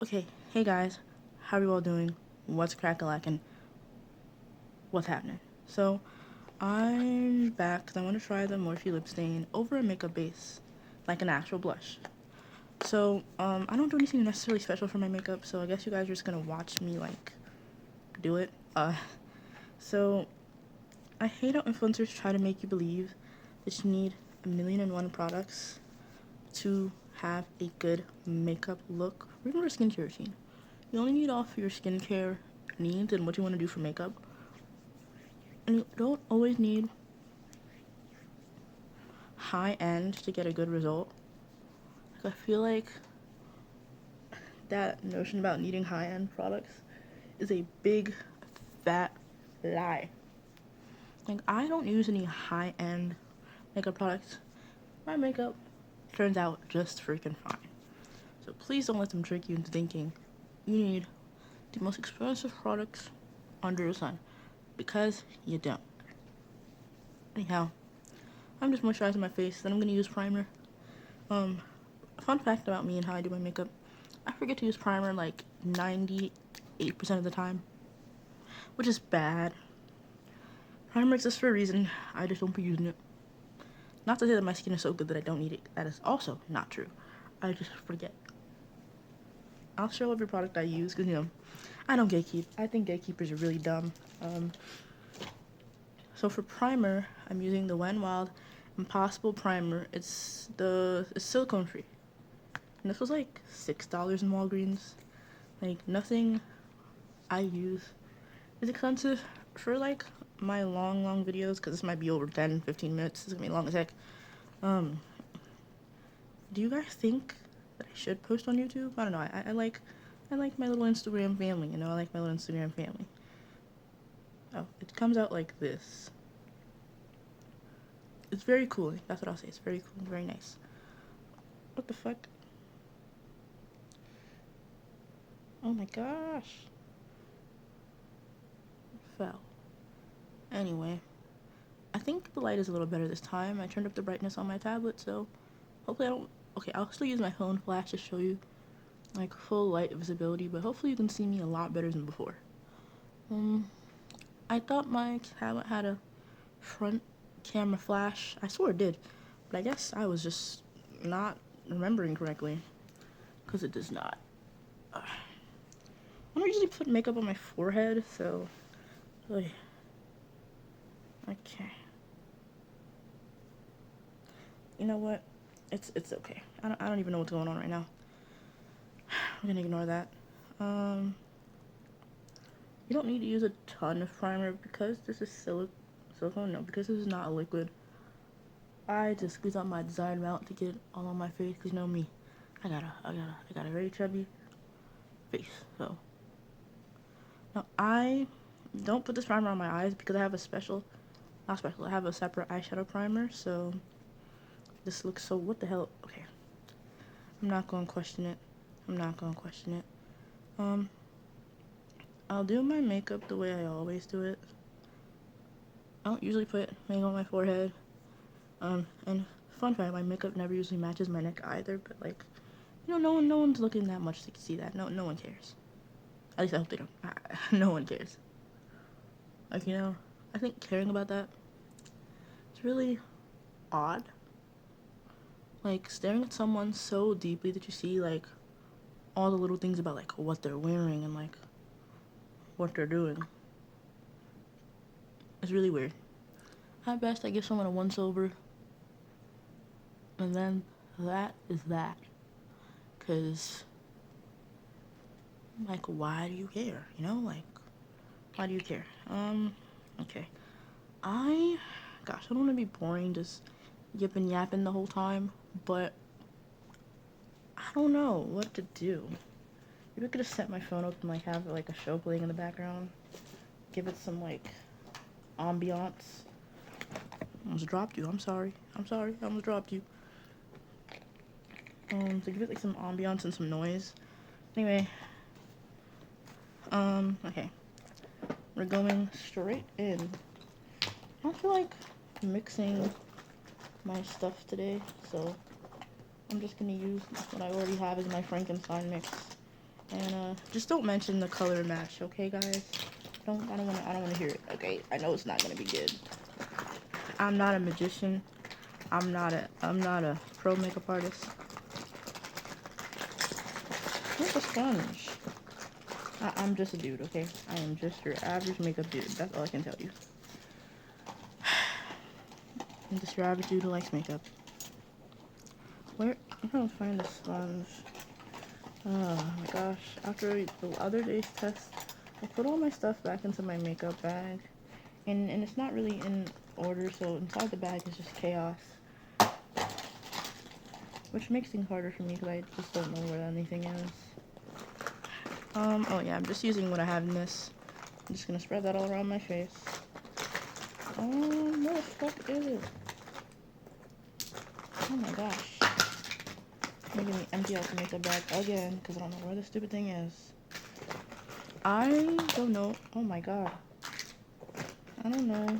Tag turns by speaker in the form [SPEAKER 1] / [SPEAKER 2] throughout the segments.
[SPEAKER 1] Okay, hey guys, how are you all doing? What's crack-a-lackin'? What's happening? So, I'm back because I want to try the Morphe lip stain over a makeup base, like an actual blush. So, I don't do anything necessarily special for my makeup, so I guess you guys are just gonna watch me, like, do it. So, I hate how influencers try to make you believe that you need a million and one products to have a good makeup look, or even a skincare routine. You only need all for your skincare needs and what you want to do for makeup. And you don't always need high end to get a good result. Like, I feel like that notion about needing high end products is a big fat lie. Like, I don't use any high end makeup products. My makeup turns out just freaking fine. So please don't let them trick you into thinking you need the most expensive products under the sun, because you don't. Anyhow, I'm just moisturizing my face, then I'm gonna use primer. Fun fact about me and how I do my makeup: I forget to use primer like 98% of the time, which is bad. Primer exists for a reason. I just don't be using it. Not to say that my skin is so good that I don't need it. That is also not true. I just forget. I'll show every product I use because I don't gatekeep. I think gatekeepers are really dumb. So for primer, I'm using the Wet n Wild Impossible Primer. It's silicone free, and this was like $6 in Walgreens. Like, nothing I use is expensive for like my long videos, because this might be over 10-15 minutes. This is gonna be long as heck. Do you guys think that I should post on YouTube? I don't know. I like my little Instagram family. I like my little Instagram family. Oh, it comes out like this. It's very cool. That's what I'll say. It's very cool. Very nice. What the fuck? Oh my gosh. It fell. Anyway, I think the light is a little better this time. I turned up the brightness on my tablet, so hopefully I don't. Okay, I'll still use my phone flash to show you like full light visibility, but hopefully you can see me a lot better than before. I thought my tablet had a front camera flash. I swore it did, but I guess I was just not remembering correctly, because it does not. I don't usually put makeup on my forehead, so okay. You know what? It's okay. I don't even know what's going on right now. I'm gonna ignore that. You don't need to use a ton of primer because this is silicone. No, because this is not a liquid. I just squeeze out my desired amount to get it all on my face. Cause you know me, I got a very chubby face. So now I don't put this primer on my eyes because I have a special, not special. I have a separate eyeshadow primer. So this looks so. What the hell? Okay, I'm not gonna question it. I'm not gonna question it. I'll do my makeup the way I always do it. I don't usually put makeup on my forehead. And fun fact, my makeup never usually matches my neck either. But like, no one's looking that much to see that. No one cares. At least I hope they don't. No one cares. Like, I think caring about that, it's really odd. Like, staring at someone so deeply that you see like all the little things about like what they're wearing and like what they're doing. It's really weird. At best, I give someone a once over, and then that is that. Cause like, why do you care? Like, why do you care? Okay. Gosh, I don't want to be boring, just yipping yapping the whole time, but I don't know what to do. Maybe I could just set my phone up and like have like a show playing in the background, give it some like ambiance. Almost dropped you. I'm sorry. I almost dropped you. To give it like some ambiance and some noise. Anyway, okay. We're going straight in. I don't feel like mixing my stuff today, so I'm just gonna use what I already have as my Frankenstein mix. Just don't mention the color match, okay, guys? I don't wanna hear it. Okay, I know it's not gonna be good. I'm not a magician. I'm not a pro makeup artist. Where's the sponge? I'm just a dude, okay? I am just your average makeup dude. That's all I can tell you. I'm just your average dude who likes makeup. Where? I'm trying to find the sponge. Oh my gosh. After the other day's test, I put all my stuff back into my makeup bag. And it's not really in order, so inside the bag is just chaos. Which makes things harder for me because I just don't know where anything is. Oh yeah, I'm just using what I have in this. I'm just gonna spread that all around my face. What the fuck is it? Oh my gosh. Making me empty out the makeup bag again because I don't know where the stupid thing is. I don't know. Oh my god. I don't know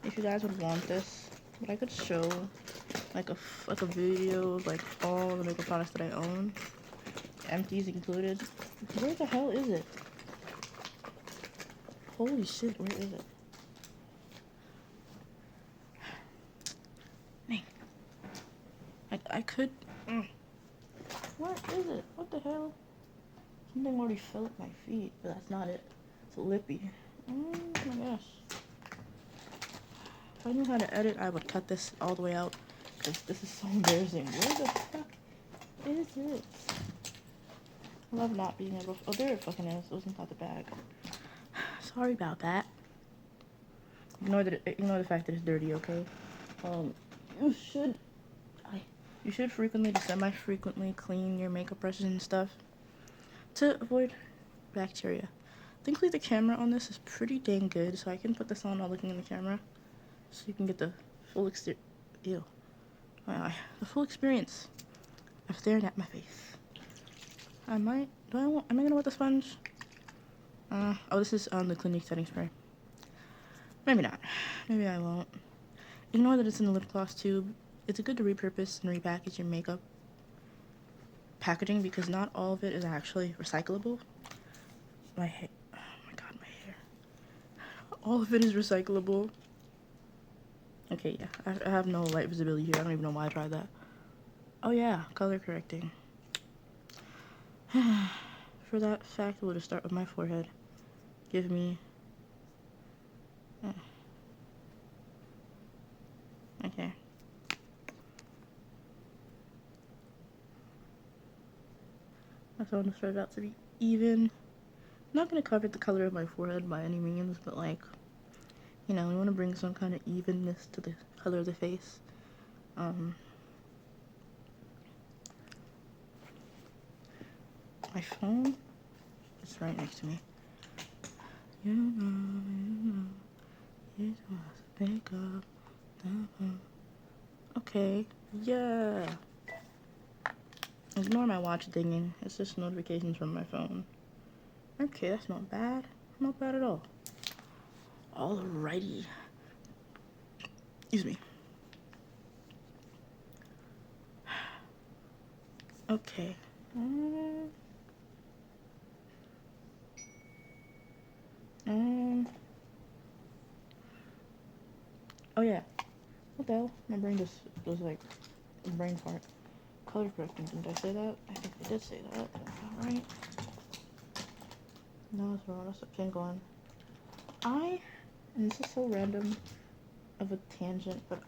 [SPEAKER 1] if you guys would want this, but I could show like a video of like all the makeup products that I own, empties included. Where the hell is it? Holy shit, where is it? Dang. I could. What is it? What the hell? Something already fell at my feet, but that's not it. It's a lippy. Oh my gosh. If I knew how to edit, I would cut this all the way out. Because this is so embarrassing. Where the fuck is it? I love not being able to... Oh, there it fucking is. It was inside the bag. Sorry about that. Ignore the fact that it's dirty, okay? You should frequently to semi-frequently clean your makeup brushes and stuff to avoid bacteria. Thankfully, the camera on this is pretty dang good, so I can put this on while looking in the camera, so you can get the full the full experience of staring at my face. Am I gonna wet the sponge? Oh, this is on the Clinique setting spray. Maybe not. Maybe I won't. Ignore that it's in the lip gloss tube. It's good to repurpose and repackage your makeup packaging because not all of it is actually recyclable. My hair. Oh my god, my hair. All of it is recyclable. Okay, yeah. I have no light visibility here. I don't even know why I tried that. Oh yeah, color correcting. For that fact, we'll just start with my forehead. Give me... Okay. My phone started out to be even. I'm not going to cover the color of my forehead by any means, but like, you know, we want to bring some kind of evenness to the color of the face. My phone is right next to me. You know, it was pick up. Okay, yeah. Ignore my watch dinging. It's just notifications from my phone. Okay, that's not bad. Not bad at all. Alrighty. Excuse me. Okay. Oh yeah. What the hell? My brain just was like a brain fart. Color correcting. Didn't I say that? I think I did say that. Alright. No, it's wrong. That's a pink one. And this is so random of a tangent, but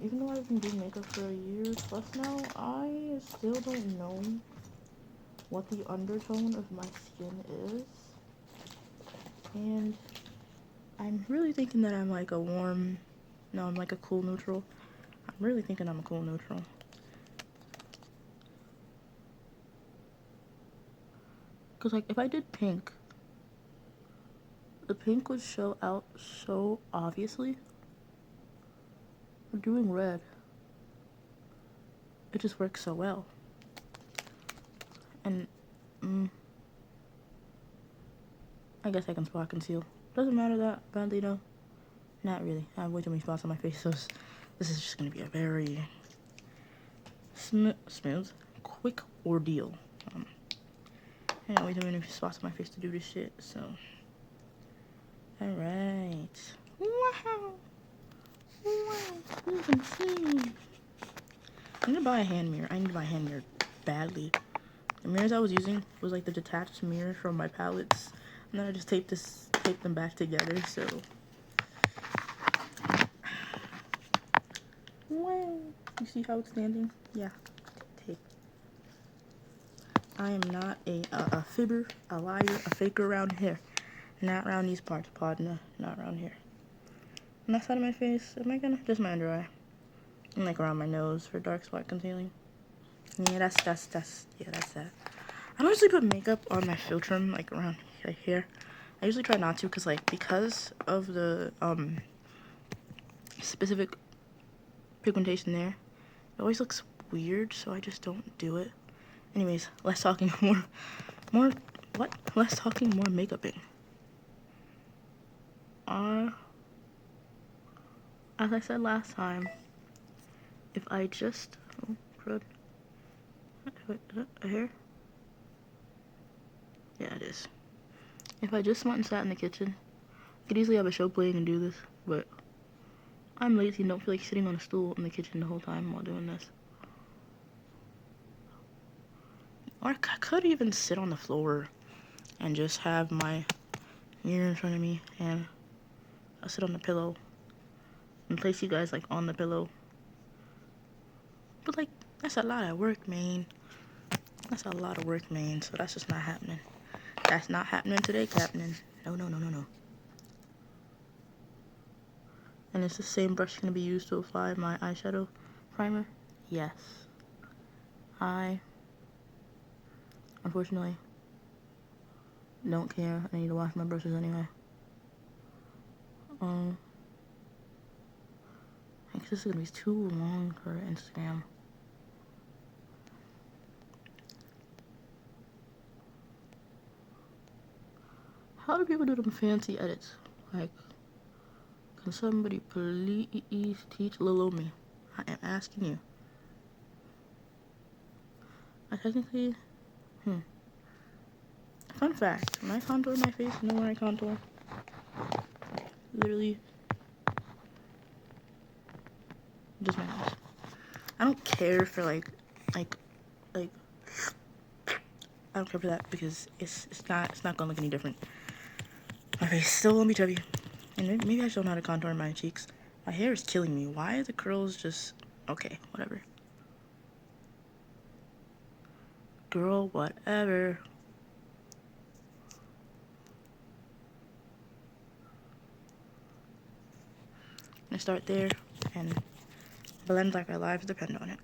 [SPEAKER 1] even though I've been doing makeup for a year plus now, I still don't know what the undertone of my skin is. And I'm really thinking that I'm like I'm like a cool neutral. I'm really thinking I'm a cool neutral. Because like if I did pink, the pink would show out so obviously. I'm doing red. It just works so well. And I guess I can spot conceal. Doesn't matter that badly though. Not really. I have way too many spots on my face, so this is just gonna be a very smooth, quick ordeal. I always have enough spots on my face to do this shit, so. Alright. Wow. Wow. You can see. I need to buy a hand mirror. I need to buy a hand mirror badly. The mirrors I was using was like the detached mirror from my palettes. And then I just taped them back together, so. Wow. You see how it's standing? Yeah. Tape. I am not a fibber, a liar, a faker around here. Not around these parts, partner. Not around here. On that side of my face, am I gonna? Just my under eye. And like around my nose for dark spot concealing. Yeah, that's that. I don't usually put makeup on my philtrum, like around right here. I usually try not to, because of the specific pigmentation there. It always looks weird, so I just don't do it. Anyways, less talking, more, what? Less talking, more makeuping. As I said last time, if I just, oh, crud. Wait, is that a hair? Yeah, it is. If I just went and sat in the kitchen, I could easily have a show playing and do this, but I'm lazy and don't feel like sitting on a stool in the kitchen the whole time while doing this. Or I could even sit on the floor and just have my mirror in front of me and I'll sit on the pillow and place you guys like on the pillow. But like, that's a lot of work, man. That's a lot of work, man. So that's just not happening. That's not happening today, Captain. No. And is the same brush going to be used to apply my eyeshadow primer? Yes. I, unfortunately, don't care. I need to wash my brushes anyway. I think this is going to be too long for Instagram. How do people do them fancy edits? Like, can somebody please teach little me? I am asking you. I technically, fun fact, when I contour my face, you know where I contour? Literally, just my nose. I don't care for like, I don't care for that because it's not gonna look any different. My face still won't be chubby. And maybe I should know how to contour my cheeks. My hair is killing me. Why are the curls just... Okay, whatever. Girl, whatever. I'm gonna start there and blend like our lives depend on it.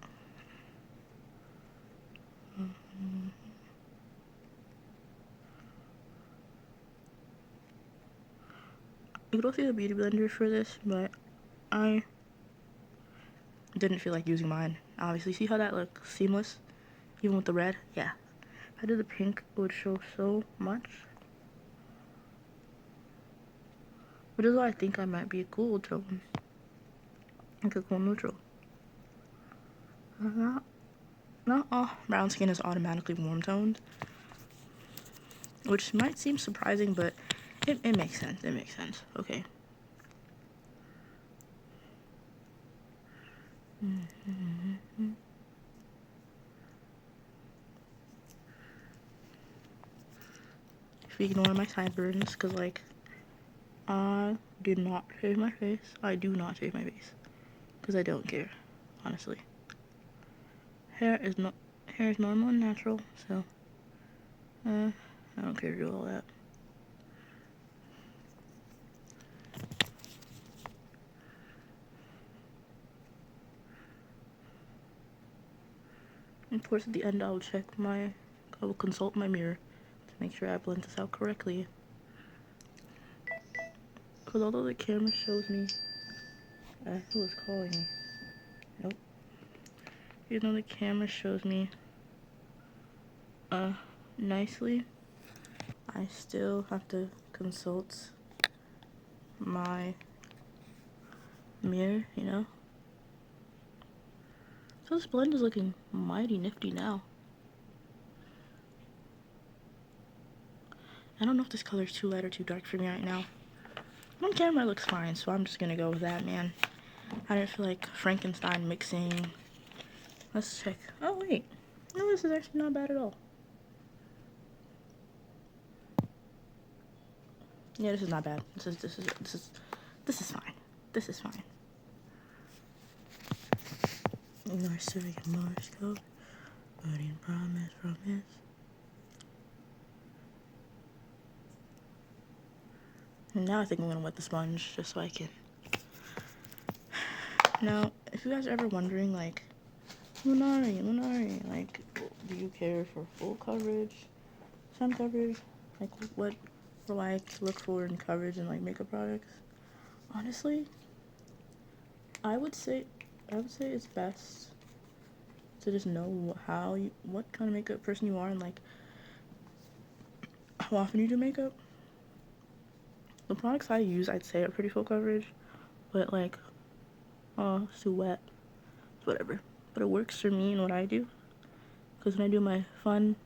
[SPEAKER 1] You could also use a beauty blender for this, but I didn't feel like using mine. Obviously, see how that looks seamless? Even with the red? Yeah. If I did the pink, it would show so much. Which is why I think I might be a cool tone. Like a cool neutral. Not all brown skin is automatically warm toned. Which might seem surprising, but it makes sense. It makes sense. Okay. If you ignore my sideburns, because, like, I did not shave my face. I do not shave my face. Because I don't care, honestly. Hair is normal and natural, so, I don't care to do all that. Of course, at the end, I will consult my mirror to make sure I blend this out correctly. Because although the camera shows me, who is calling me? Nope. Even though the camera shows me, nicely, I still have to consult my mirror, you know? So this blend is looking mighty nifty now. I don't know if this color is too light or too dark for me right now. On camera it looks fine, so I'm just gonna go with that, man. I didn't feel like Frankenstein mixing. Let's check. Oh wait, no, this is actually not bad at all. Yeah, this is not bad. This is fine. This is fine. Nursery Morse code. Budding promise. And now I think I'm gonna wet the sponge just so I can. Now, if you guys are ever wondering, like, Lunari, like, do you care for full coverage, sun coverage? Like, what do I look for in coverage and like makeup products? Honestly, I would say it's best to just know what kind of makeup person you are and like how often you do makeup. The products I use, I'd say, are pretty full coverage, but like, it's too wet. It's whatever. But it works for me and what I do. Because when I do my fun,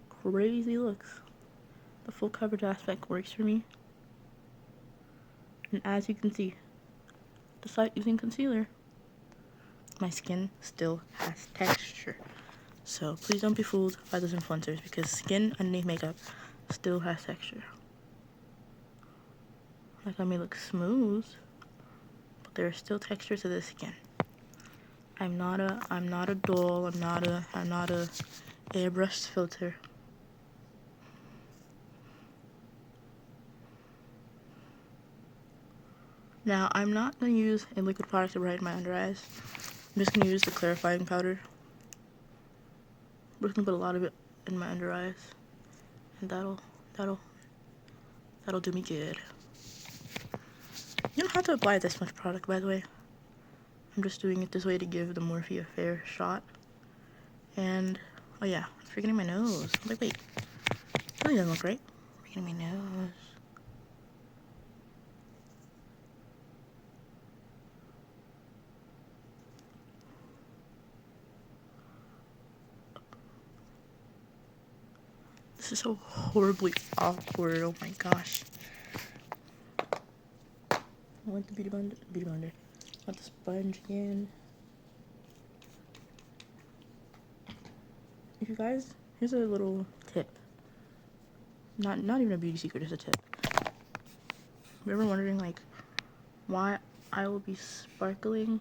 [SPEAKER 1] crazy looks, the full coverage aspect works for me. And as you can see, despite using concealer, my skin still has texture. So please don't be fooled by those influencers, because skin underneath makeup still has texture. Like, I may look smooth, but there's still texture to the skin. I'm not a doll. I'm not a airbrushed filter. Now, I'm not going to use a liquid product to brighten my under eyes. I'm just going to use the clarifying powder. I'm just going to put a lot of it in my under eyes. And that'll do me good. You don't have to apply this much product, by the way. I'm just doing it this way to give the Morphe a fair shot. And, oh yeah, I'm forgetting my nose. I'm like, wait, that really doesn't look right. I'm forgetting my nose. This is so horribly awkward. Oh my gosh. I want the beauty blender. I want the sponge again. If you guys, here's a little tip. Not even a beauty secret, just a tip. If you're ever wondering like why I will be sparkling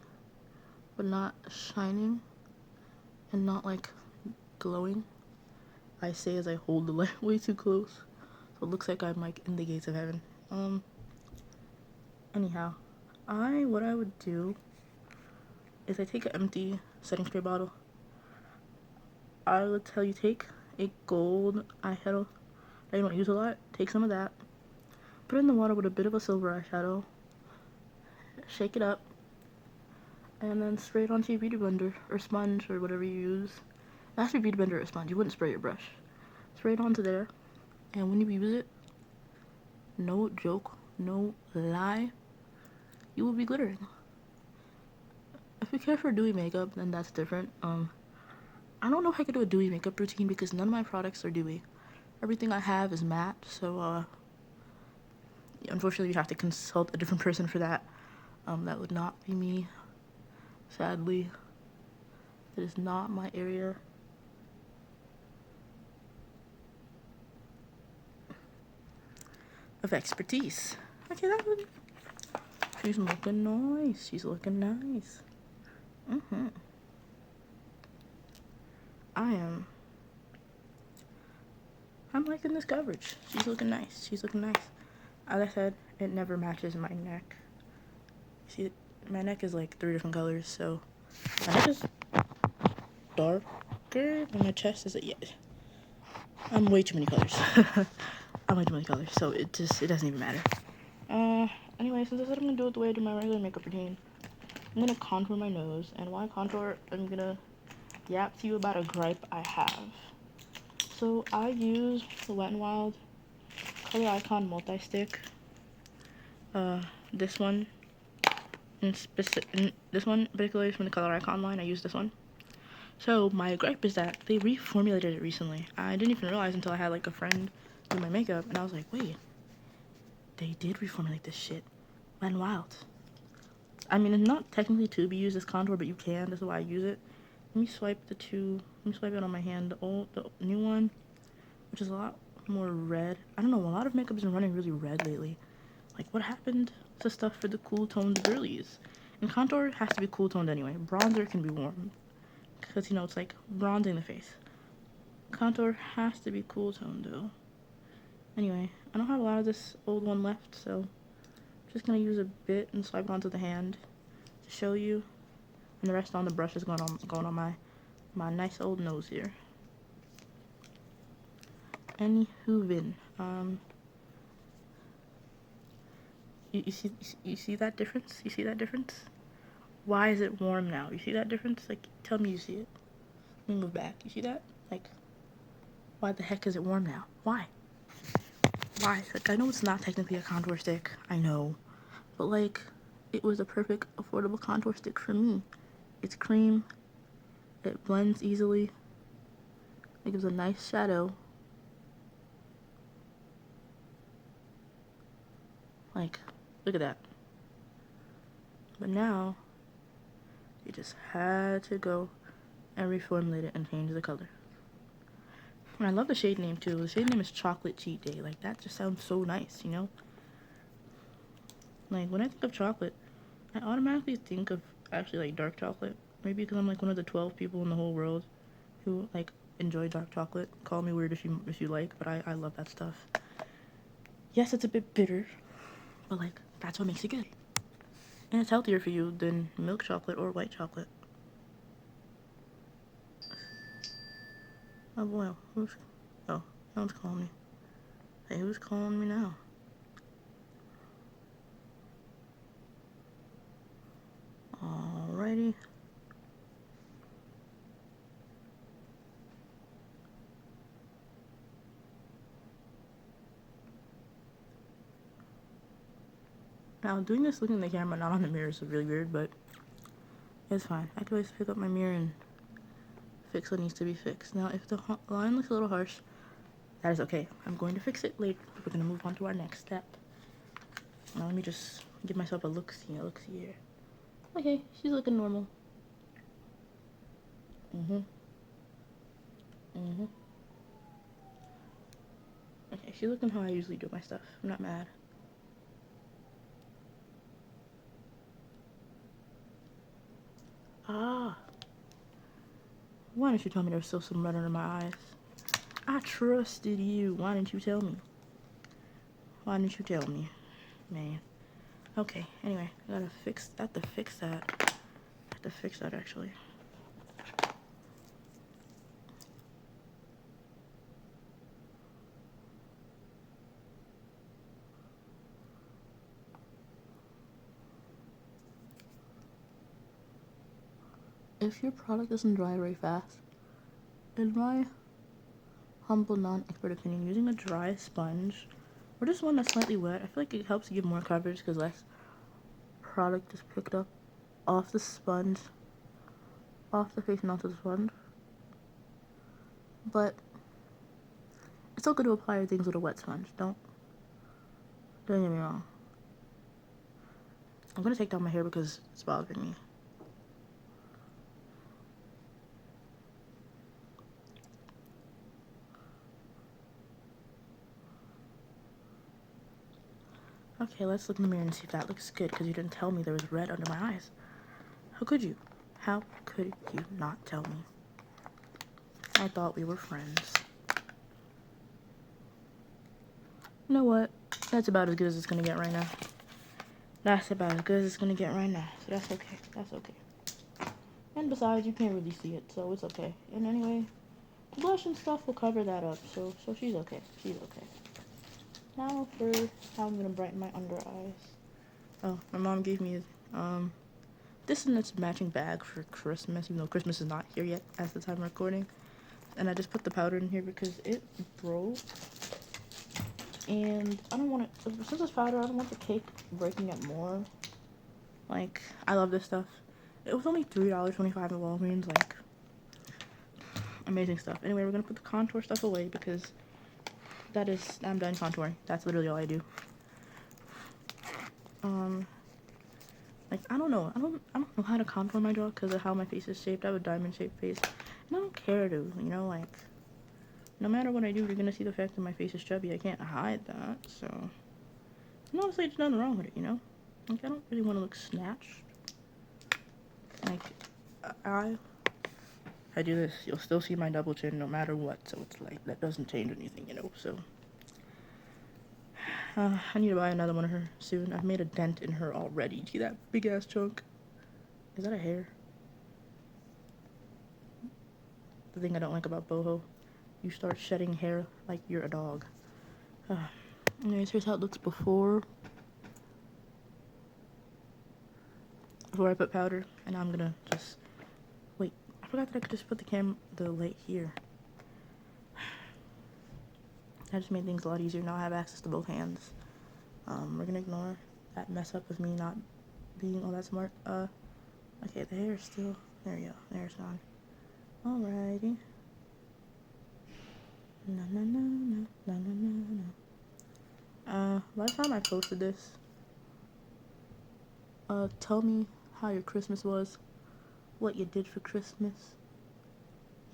[SPEAKER 1] but not shining and not like glowing, I say as I hold the light way too close, so it looks like I'm like in the gates of heaven. Anyhow, what I would do is I take an empty setting spray bottle. I would tell you, take a gold eyeshadow that you don't use a lot. Take some of that, put it in the water with a bit of a silver eyeshadow, shake it up, and then spray it onto your beauty blender or sponge or whatever you use. It has to be beauty blender or sponge. You wouldn't spray your brush. Spray it onto there, and when you use it, no joke, no lie, you will be glittering. If you care for dewy makeup, then that's different. I don't know if I could do a dewy makeup routine because none of my products are dewy. Everything I have is matte, so unfortunately you have to consult a different person for that. That would not be me, sadly. That is not my area. Of expertise. Okay, that would... She's looking nice. She's looking nice. I'm liking this coverage. She's looking nice. She's looking nice. As I said, it never matches my neck. See, my neck is like 3 different colors, so my neck is darker and my chest is yeah. I'm way too many colors. I'm way too many colors, so it doesn't even matter. Anyway, since I said I'm gonna do it the way I do my regular makeup routine, I'm gonna contour my nose, and while I contour, I'm gonna yap to you about a gripe I have. So I use the Wet n Wild Color Icon Multi-Stick. This one, this one particularly from the Color Icon line, I use this one. So my gripe is that they reformulated it recently. I didn't even realize until I had like a friend do my makeup, and I was like, wait, they did reformulate this shit. Went wild. I mean, it's not technically to be used as contour, but you can. That's why I use it. Let me swipe it on my hand. The new one, which is a lot more red. I don't know. A lot of makeup has been running really red lately. Like, what happened to stuff for the cool toned girlies? And contour has to be cool toned anyway. Bronzer can be warm, because you know it's like bronzing the face. Contour has to be cool toned though. Anyway, I don't have a lot of this old one left, so I'm just gonna use a bit and swipe onto the hand to show you, and the rest on the brush is going on my nice old nose here. Anywho, you see that difference? You see that difference? Why is it warm now? You see that difference? Like, tell me you see it. Let me move back. You see that? Like, why the heck is it warm now? Why? Why? Like, I know it's not technically a contour stick. I know. But, like, it was a perfect, affordable contour stick for me. It's cream. It blends easily. It gives a nice shadow. Like, look at that. But now, you just had to go and reformulate it and change the color. And I love the shade name too. The shade name is Chocolate Cheat Day. Like, that just sounds so nice, you know? Like, when I think of chocolate, I automatically think of actually like dark chocolate. Maybe because I'm like one of the 12 people in the whole world who like enjoy dark chocolate. Call me weird if you like, but I love that stuff. Yes, it's a bit bitter, but like that's what makes it good. And it's healthier for you than milk chocolate or white chocolate. Oh boy, no one's calling me. Hey, who's calling me now? Alrighty. Now, doing this looking in the camera, not on the mirror, is really weird, but it's fine. I can always pick up my mirror and fix what needs to be fixed. Now, if the line looks a little harsh, that is okay. I'm going to fix it later. We're going to move on to our next step. Now, let me just give myself a look-see here. Okay, she's looking normal. Okay, she's looking how I usually do my stuff. I'm not mad. Ah. Why didn't you tell me there was still some red under my eyes? I trusted you. Why didn't you tell me? Why didn't you tell me? Man. Okay, anyway, I have to fix that. I have to fix that, actually. If your product doesn't dry very fast, in my humble non-expert opinion, using a dry sponge or just one that's slightly wet, I feel like it helps give more coverage because less product is picked up off the sponge, off the face and onto the sponge. But it's still good to apply things with a wet sponge. Don't get me wrong. I'm gonna take down my hair because it's bothering me. Okay, let's look in the mirror and see if that looks good, because you didn't tell me there was red under my eyes. How could you? How could you not tell me? I thought we were friends. You know what? That's about as good as it's gonna get right now. That's about as good as it's gonna get right now. So that's okay. That's okay. And besides, you can't really see it, so it's okay. And anyway, blush and stuff will cover that up, so she's okay. She's okay. Now for how I'm gonna brighten my under eyes. Oh, my mom gave me this and its matching bag for Christmas, even though Christmas is not here yet at the time of recording. And I just put the powder in here because it broke. And I don't want it, since it's powder, I don't want the cake breaking it more. Like, I love this stuff. It was only $3.25 at Walgreens, like, amazing stuff. Anyway, we're gonna put the contour stuff away because I'm done contouring. That's literally all I do. Like, I don't know how to contour my jaw because of how my face is shaped. I have a diamond-shaped face, and I don't care to, you know, like, no matter what I do, you're gonna see the fact that my face is chubby. I can't hide that, so, and honestly, there's nothing wrong with it, you know? Like, I don't really want to look snatched. Like, I do this, you'll still see my double chin no matter what, so it's like, that doesn't change anything, you know, so. I need to buy another one of her soon. I've made a dent in her already. See that big ass chunk? Is that a hair? The thing I don't like about boho, you start shedding hair like you're a dog. Anyways, here's how it looks before I put powder, and I'm gonna just wait. I forgot that I could just put the light here. I just made things a lot easier. Now I have access to both hands. We're gonna ignore that mess up of me not being all that smart. Okay, the hair is still, there we go, the hair's gone. Alrighty. No, no, no, no, no, no, no, no. Last time I posted this, tell me how your Christmas was, what you did for Christmas,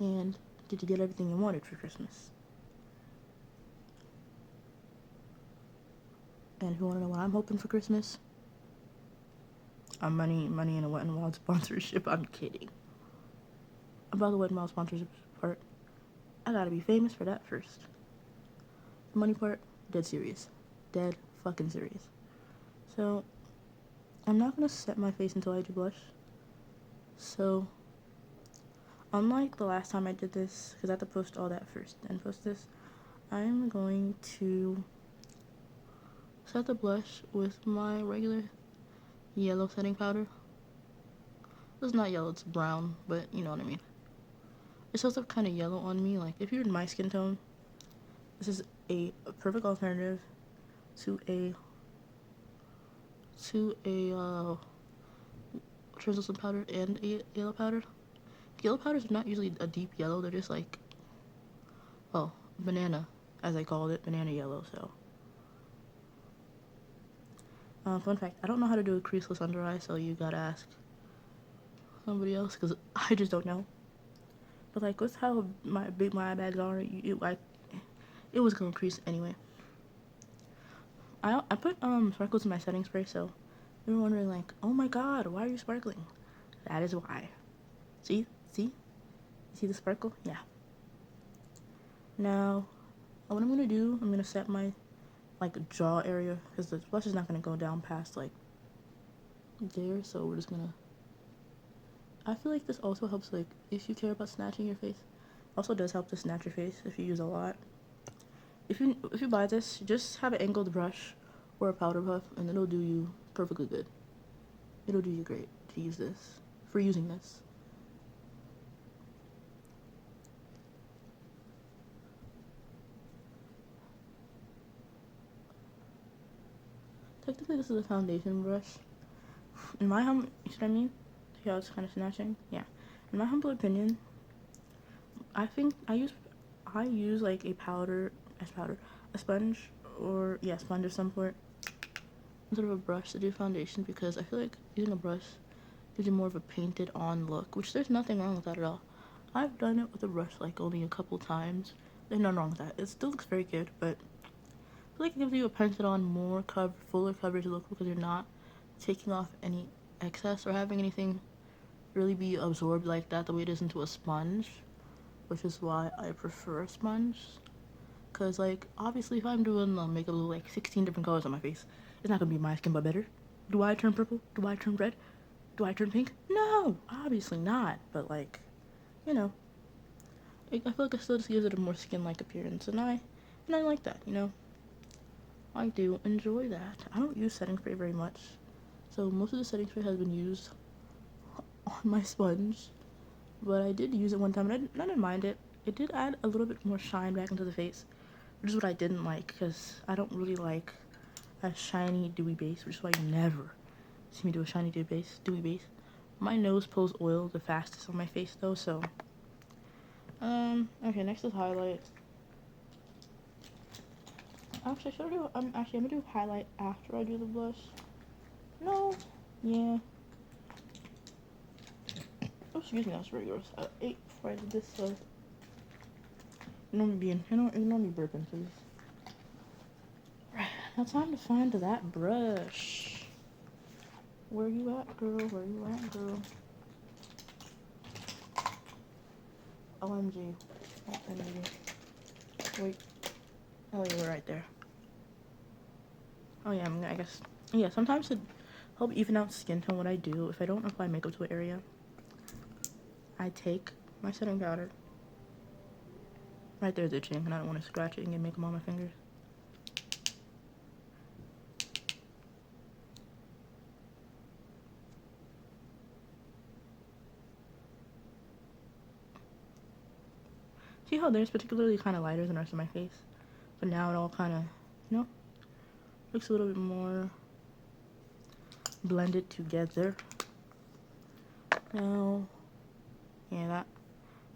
[SPEAKER 1] and did you get everything you wanted for Christmas? And if you want to know what I'm hoping for Christmas, money and a Wet n Wild sponsorship. I'm kidding. About the Wet n Wild sponsorship part, I gotta be famous for that first. The money part, dead serious. Dead fucking serious. So, I'm not gonna set my face until I do blush. So, unlike the last time I did this, because I had to post all that first and post this, I'm going to set the blush with my regular yellow setting powder. It's not yellow, it's brown, but you know what I mean. It's also kind of yellow on me. Like, if you're in my skin tone, this is a perfect alternative to a translucent powder and a yellow powder. Yellow powders are not usually a deep yellow. They're just like, well, banana, as I called it, banana yellow, so. Fun fact, I don't know how to do a creaseless under eye, so you gotta ask somebody else, because I just don't know. But, like, with how big my eye bags are, it was gonna crease anyway. I put sparkles in my setting spray, so you were wondering, like, oh my god, why are you sparkling? That is why. See? You see the sparkle? Yeah. Now, what I'm gonna do, I'm gonna set my, like, jaw area, because the blush is not gonna go down past, like, there, so we're just gonna, I feel like this also helps, like, if you care about snatching your face, also does help to snatch your face if you use a lot. If you buy this, just have an angled brush or a powder puff, and it'll do you perfectly good. It'll do you great to use this, for using this. Technically, this is a foundation brush. In my you see what I mean? See how it's kind of snatching? Yeah. In my humble opinion, I think I use like a sponge, or sponge of some sort, instead of a brush to do foundation, because I feel like using a brush gives you more of a painted on look, which there's nothing wrong with that at all. I've done it with a brush like only a couple times. There's nothing wrong with that. It still looks very good, but I feel like it gives you a painted on more fuller coverage look, because you're not taking off any excess or having anything really be absorbed like that the way it is into a sponge, which is why I prefer a sponge. Because, like, obviously if I'm doing makeup with like 16 different colors on my face, it's not gonna be my skin but better. Do I turn purple? Do I turn red? Do I turn pink? No, obviously not. But, like, you know, I feel like it still just gives it a more skin-like appearance, and I like that, you know. I do enjoy that. I don't use setting spray very much, so most of the setting spray has been used on my sponge, but I did use it one time, and I didn't mind it. It did add a little bit more shine back into the face, which is what I didn't like, because I don't really like a shiny, dewy base, which is why you never see me do a shiny, dewy base. My nose pulls oil the fastest on my face, though, so. Okay, next is highlight. Actually, should I do? Actually, I'm gonna do highlight after I do the blush. No. Yeah. Oh, excuse me, that's very gross. I ate before I did this, so ignore me burping, please. Right, now time to find that brush. Where you at, girl? Where you at, girl? OMG. Wait. Oh, you were right there. Oh, yeah, I guess. Yeah, sometimes to help even out skin tone, what I do, if I don't apply makeup to an area, I take my setting powder. Right there's itching, and I don't want to scratch it and get makeup on my fingers. See how there's particularly kind of lighter than the rest of my face? But now it all kind of, looks a little bit more blended together. Now, yeah, that.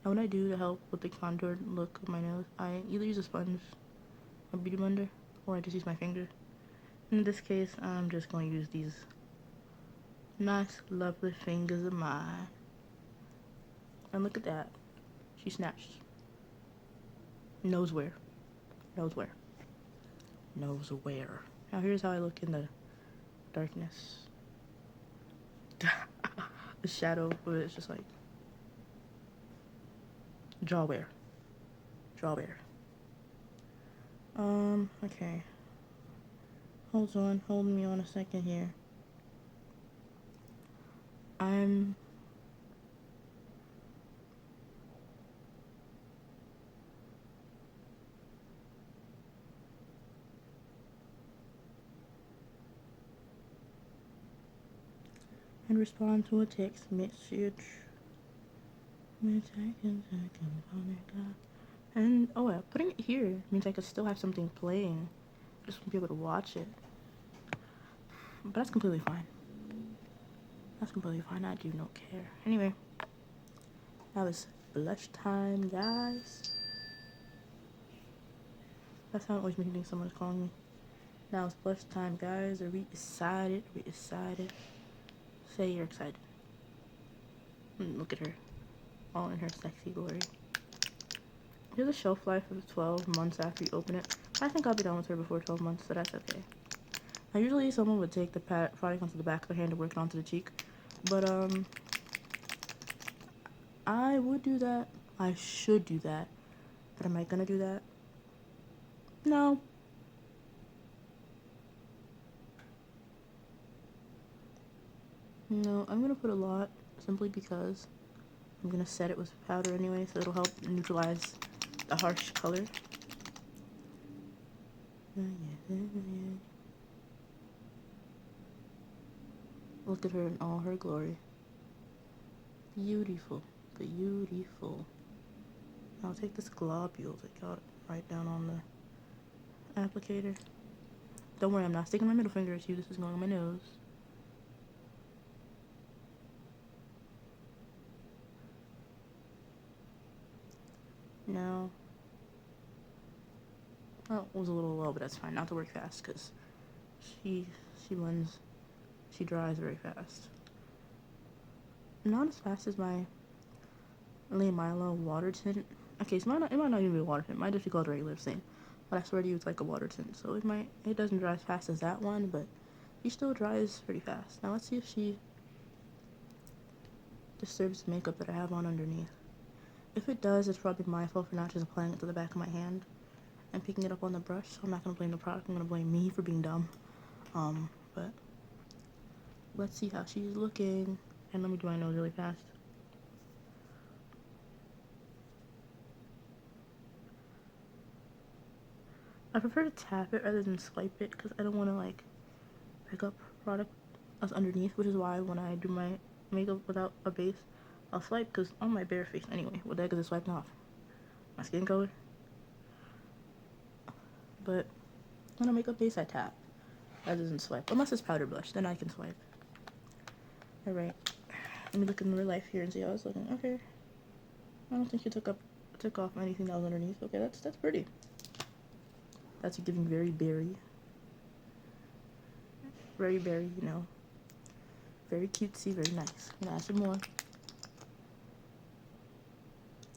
[SPEAKER 1] Now what I do to help with the contoured look of my nose, I either use a sponge, a beauty blender, or I just use my finger. In this case, I'm just going to use these nice, lovely fingers of mine. And look at that. She snatched. Knows where. Knows where. Knows where. Now here's how I look in the darkness. The shadow, but it's just like draw where. Draw where. Okay. Hold me on a second here. I'm and respond to a text message. And oh yeah, putting it here means I could still have something playing. Just won't be able to watch it. But that's completely fine. That's completely fine. I do not care. Anyway, now it's blush time, guys. That sound always makes me think someone's calling me. Now it's blush time, guys. Are we excited? Are we excited? Say you're excited. Look at her. All in her sexy glory. Here's a shelf life of 12 months after you open it. I think I'll be done with her before 12 months, so that's okay. Now, usually someone would take the product onto the back of their hand and work it onto the cheek. But, I would do that. I should do that. But am I gonna do that? No. No, I'm gonna put a lot simply because I'm gonna set it with powder anyway, so it'll help neutralize the harsh color. Look at her in all her glory. Beautiful. Beautiful. I'll take this globule that got right down on the applicator. Don't worry, I'm not sticking my middle finger at you. This is going on my nose. Now, oh, it was a little low, but that's fine. Not to work fast, because she dries very fast. Not as fast as my Le Milo water tint. Okay, so it might not even be a water tint. It might just be called regular stain. But I swear to you, it's like a water tint. So it doesn't dry as fast as that one, but she still dries pretty fast. Now let's see if she disturbs the makeup that I have on underneath. If it does, it's probably my fault for not just applying it to the back of my hand and picking it up on the brush. So I'm not gonna blame the product. I'm gonna blame me for being dumb. But let's see how she's looking. And let me do my nose really fast. I prefer to tap it rather than swipe it because I don't want to like pick up product that's underneath, which is why when I do my makeup without a base, I'll swipe because on my bare face anyway, what the heck is it swiping off? My skin color? But when I make a base, I tap rather than swipe. Unless it's powder blush, then I can swipe. Alright, let me look in real life here and see how it's looking. Okay, I don't think you took off anything that was underneath. Okay, that's pretty. That's giving very berry. Very berry, you know. Very cutesy, very nice. I'm gonna add some more.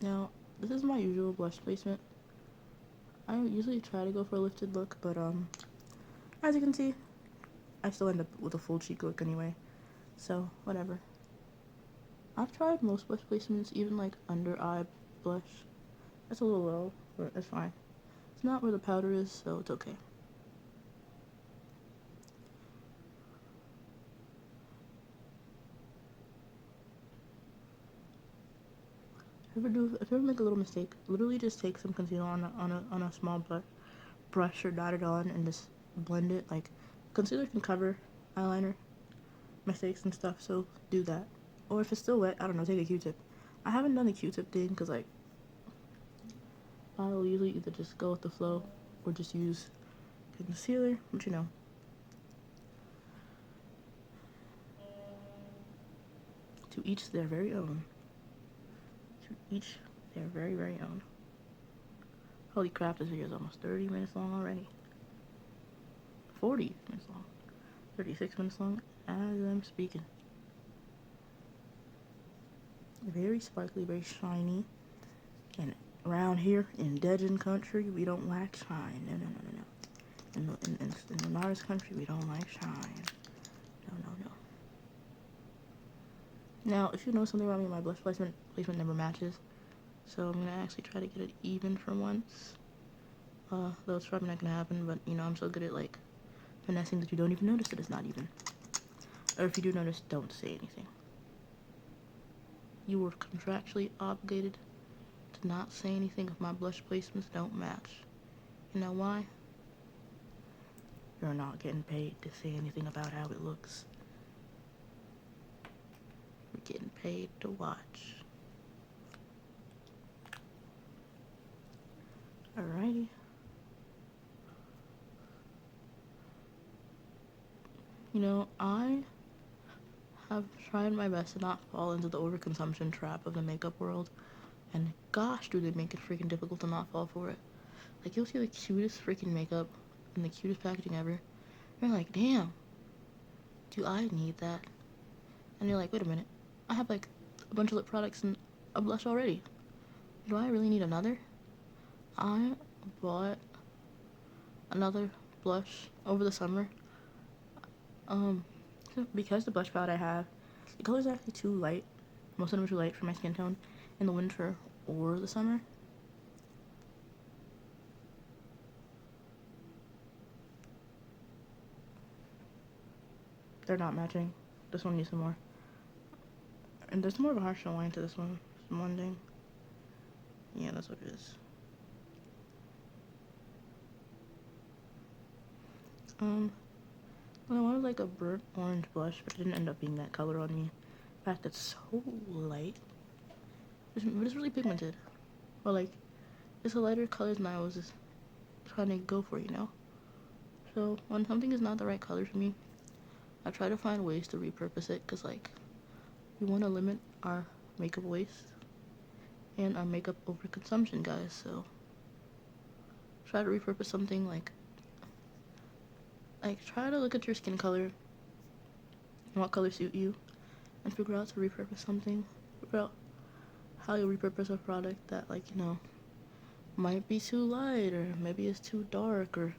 [SPEAKER 1] Now, this is my usual blush placement. I usually try to go for a lifted look, but as you can see, I still end up with a full cheek look anyway. So, whatever. I've tried most blush placements, even like under eye blush. That's a little low, but that's fine. It's not where the powder is, so it's okay. If you ever make a little mistake, literally just take some concealer on a small brush or dot it on and just blend it. Like, concealer can cover eyeliner mistakes and stuff, so do that. Or if it's still wet, I don't know, take a Q-tip. I haven't done the Q-tip thing because, like, I'll usually either just go with the flow or just use concealer, but you know. To each their very own. To each their very, very own. Holy crap, this video is almost 30 minutes long already. 40 minutes long. 36 minutes long as I'm speaking. Very sparkly, very shiny. And around here in Dejin country, we don't like shine. No, no, no, no, no. In the Mars country, we don't like shine. No, no, no. Now, if you know something about me, my blush placement never matches. So I'm going to actually try to get it even for once. Though it's probably not going to happen, but, you know, I'm so good at, like, finessing that you don't even notice that it's not even. Or if you do notice, don't say anything. You were contractually obligated to not say anything if my blush placements don't match. You know why? You're not getting paid to say anything about how it looks. You're getting paid to watch. Alrighty. You know, I have tried my best to not fall into the overconsumption trap of the makeup world. And gosh, do they make it freaking difficult to not fall for it. Like, you'll see the cutest freaking makeup and the cutest packaging ever. You're like, damn, do I need that? And you're like, wait a minute, I have like a bunch of lip products and a blush already. Do I really need another? I bought another blush over the summer. Because the blush palette I have, the color's actually too light. Most of them are too light for my skin tone in the winter or the summer. They're not matching. This one needs some more. And there's more of a harsh line to this one. Some blending. Yeah, that's what it is. Well, I wanted like a burnt orange blush, but it didn't end up being that color on me. In fact, it's so light. But it's really pigmented. Or like, it's a lighter color than I was just trying to go for, you know? So, when something is not the right color for me, I try to find ways to repurpose it, because like, we want to limit our makeup waste and our makeup overconsumption, guys, so try to repurpose something like try to look at your skin color and what color suit you and figure out to repurpose something. Figure out how you repurpose a product that, like, you know, might be too light or maybe it's too dark, or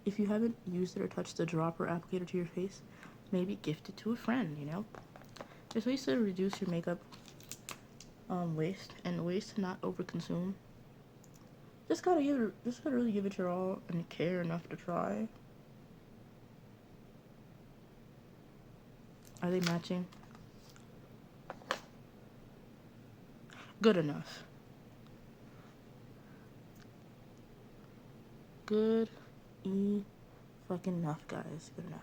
[SPEAKER 1] if you haven't used it or touched the dropper applicator to your face, maybe gift it to a friend, you know? There's ways to reduce your makeup waste and ways to not overconsume. Just gotta really give it your all and care enough to try. Are they matching? Good enough. Good fucking enough, guys. Good enough.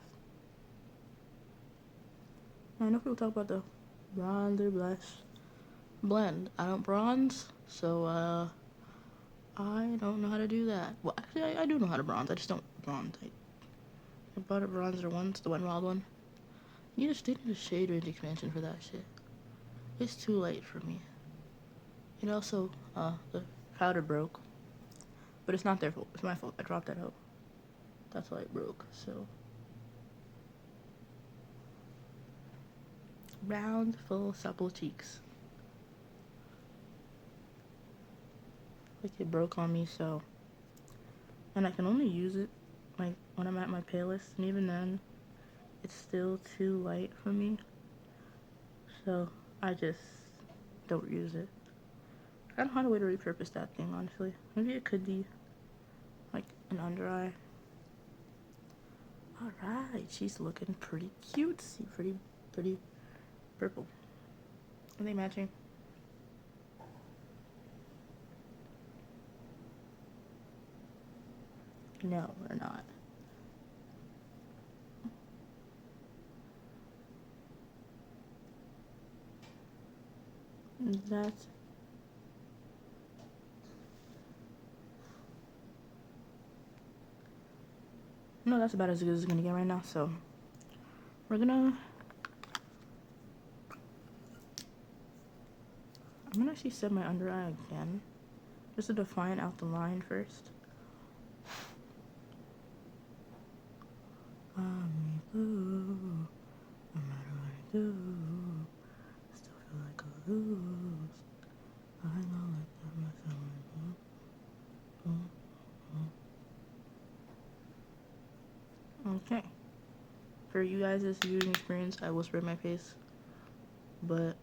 [SPEAKER 1] Now, I know people talk about the bronzer blush blend. I don't bronze, so I don't know how to do that. Well, actually, I do know how to bronze. I just don't bronze. I bought a bronzer once, the Wet n Wild one. They need a shade range expansion for that shit. It's too light for me. And also, the powder broke. But it's not their fault. It's my fault. I dropped that out. That's why it broke. So round, full, supple cheeks. Like it broke on me, so, and I can only use it like when I'm at my palest, and even then it's still too light for me, so I just don't use it. I don't know how to way to repurpose that thing, honestly. Maybe it could be like an under eye. Alright, she's looking pretty cutesy, pretty purple. Are they matching? No, they're not. That's no, that's about as good as it's gonna get right now. So we're gonna. I'm gonna actually set my under eye again, just to define out the line first. Blue, no matter what I do, I still feel like I lose. I know like that myself. Okay. For you guys' viewing experience, I will spray my face, but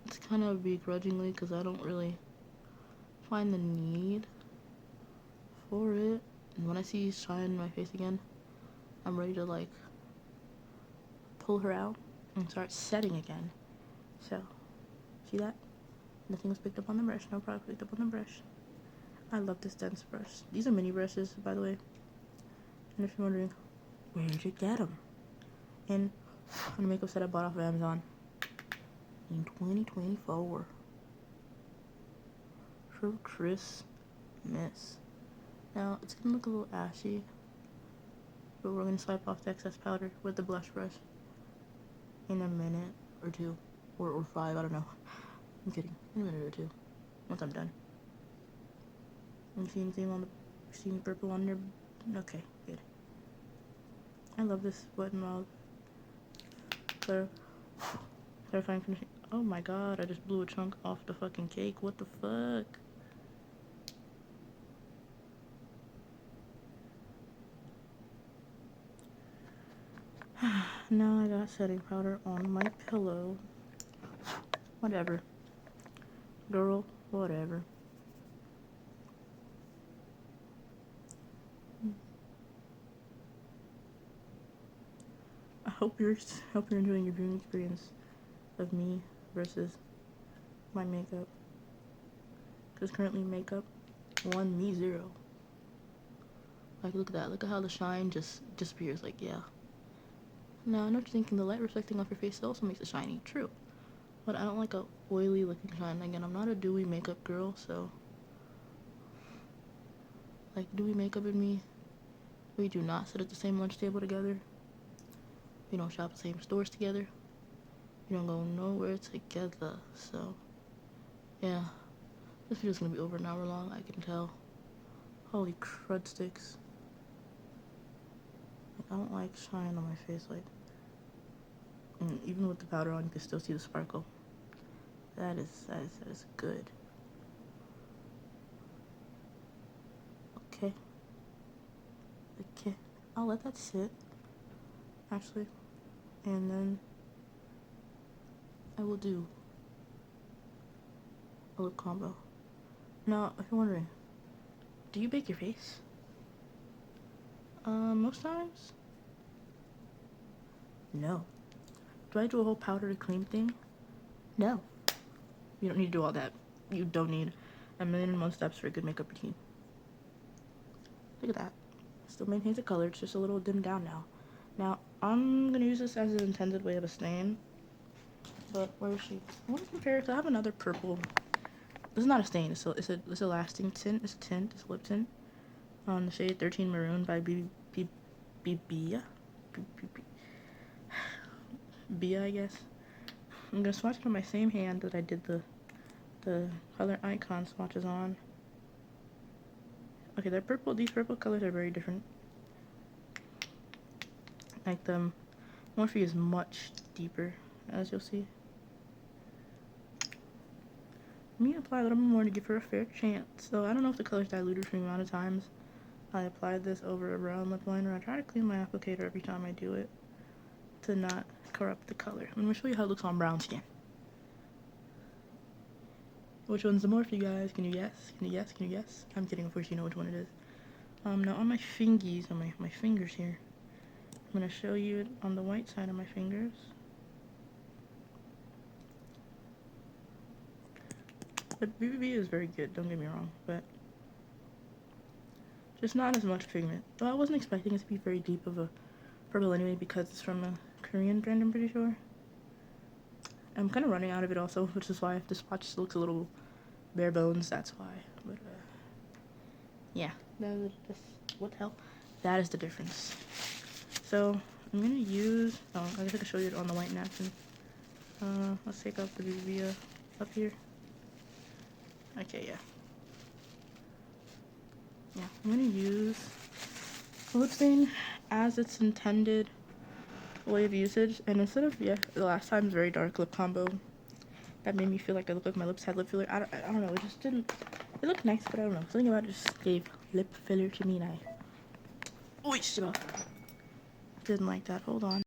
[SPEAKER 1] it's kind of begrudgingly because I don't really find the need for it. And when I see shine in my face again, I'm ready to like pull her out and start setting again. So, see that? Nothing was picked up on the brush. No product picked up on the brush. I love this dense brush. These are mini brushes, by the way. And if you're wondering, where did you get them? And on a makeup set I bought off of Amazon in 2024. For Christmas. Now, it's gonna look a little ashy, but we're gonna swipe off the excess powder with the blush brush in a minute or two. Or 5, I don't know. I'm kidding. In a minute or two. Once I'm done. You see anything on the... See any purple on there? Okay, good. I love this wet and wild. Clarifying finishing. Oh my god, I just blew a chunk off the fucking cake. What the fuck? Now I got setting powder on my pillow. Whatever. Girl, whatever. I hope you're enjoying your viewing experience of me versus my makeup. Because currently makeup won me 0. Like, look at that. Look at how the shine just disappears. Like, yeah. Now, I know what you're thinking. The light reflecting off your face also makes it shiny. True. But I don't like a oily looking shine. Again, I'm not a dewy makeup girl, so... Like, dewy makeup and me, we do not sit at the same lunch table together. We don't shop at the same stores together. We don't go nowhere together. So, yeah. This video's gonna be over an hour long, I can tell. Holy crud sticks. Like, I don't like shine on my face, like... And even with the powder on, you can still see the sparkle. That is good. Okay. Okay. I'll let that sit, actually. And then I will do a lip combo. Now, if you're wondering, do you bake your face? Most times? No. Do I do a whole powder to cream thing? No. You don't need to do all that. You don't need a million and one steps for a good makeup routine. Look at that. Still maintains the color, it's just a little dimmed down now. Now, I'm gonna use this as an intended way of a stain. But where is she? I want to compare it, because I have another purple. This is not a stain, it's a lasting tint. It's a tint, it's a lip tint. On the shade 13 Maroon by Bia, I guess. I'm gonna swatch it on my same hand that I did the color icon swatches on. Okay, they're purple. These purple colors are very different. Like the Morphe is much deeper, as you'll see. Let me apply a little bit more to give her a fair chance. So I don't know if the color's diluted from the amount of times I applied this over a brown lip liner. I try to clean my applicator every time I do it to not corrupt the color. I'm gonna show you how it looks on brown skin. Which one's the Morphe, guys? Can you guess? Can you guess? Can you guess? I'm kidding, of course you know which one it is. Now on my fingies, on my fingers here, I'm gonna show you it on the white side of my fingers. But BBB is very good, don't get me wrong, but just not as much pigment. Well, I wasn't expecting it to be very deep of a purple anyway because it's from a Korean brand, I'm pretty sure. I'm kind of running out of it also, which is why if the swatch looks a little bare bones, that's why. But yeah, what the hell? That is the difference. So I'm gonna use, I guess I can show you it on the white napkin. Let's take out the BB up here. Okay, yeah. Yeah, I'm gonna use a lip stain as its intended way of usage, and instead of, the last time's very dark lip combo that made me feel like I looked like my lips had lip filler. I don't know, it just didn't, it looked nice, but I don't know, something about it just gave lip filler to me, and I didn't like that. Hold on.